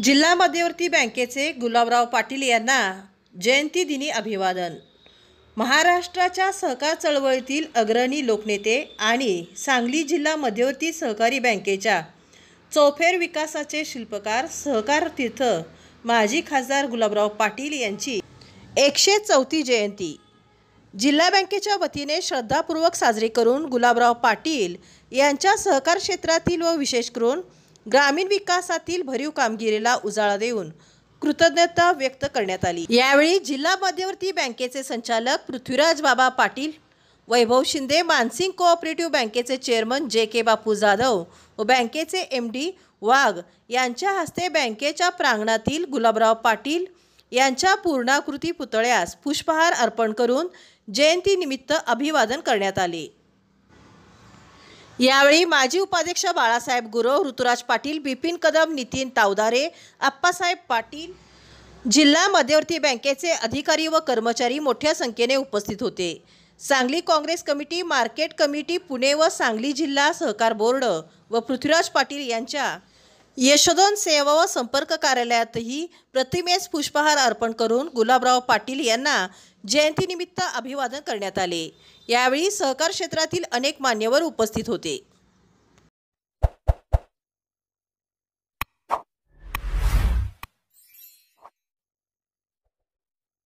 जिल्हा मध्यवर्ती बँकेचे गुलाबराव पाटील यांना जयंतीदिनी अभिवादन। महाराष्ट्राच्या सहकार चळवळीतील अग्रणी लोकनेते आणि सांगली जिल्हा मध्यवर्ती सहकारी बँकेच्या चौफेर विकासाचे शिल्पकार सहकार तीर्थ माजी खासदार गुलाबराव पाटील यांची 104वी जयंती जिल्हा बँकेच्या वतीने श्रद्धापूर्वक साजरी करून गुलाबराव पाटील यांच्या सहकार क्षेत्रातील व विशेष करून ग्रामीण विकासातील भरीव कामगिरीला उजाळा देऊन कृतज्ञता व्यक्त करण्यात आली। यावेळी जिल्हा मध्यवर्ती बँकेचे संचालक पृथ्वीराज बाबा पाटील, वैभव शिंदे, मानसिंग कोऑपरेटिव्ह बँकेचे चेअरमन जे.के. बापू जाधव व बँकेचे एम.डी. वाघ यांच्या हस्ते बँकेच्या प्रांगणातील गुलाबराव पाटील यांच्या पूर्णाकृती पुतळ्यास पुष्पहार अर्पण करून जयंतीनिमित्त अभिवादन करण्यात आले। यावेळी माजी उपाध्यक्ष बाळासाहेब गुरव, ऋतुराज पाटील, बिपिन कदम, नितीन तावदारे, आप्पासाहेब पाटील, जिल्हा मध्यवर्ती बँकेचे अधिकारी व कर्मचारी मोठ्या संख्येने उपस्थित होते। Sangli Congress committee, market committee Pune व सांगली जिल्हा सहकार बोर्ड व पृथ्वीराज पाटील यांच्या यशोधन सेवा व संपर्क कार्यालयातही प्रतिमेस पुष्पहार अर्पण करून गुलाबराव पाटील यांना जयंतीनिमित्त अभिवादन करण्यात आले। यावेळी सहकार क्षेत्रातील अनेक मान्यवर उपस्थित होते।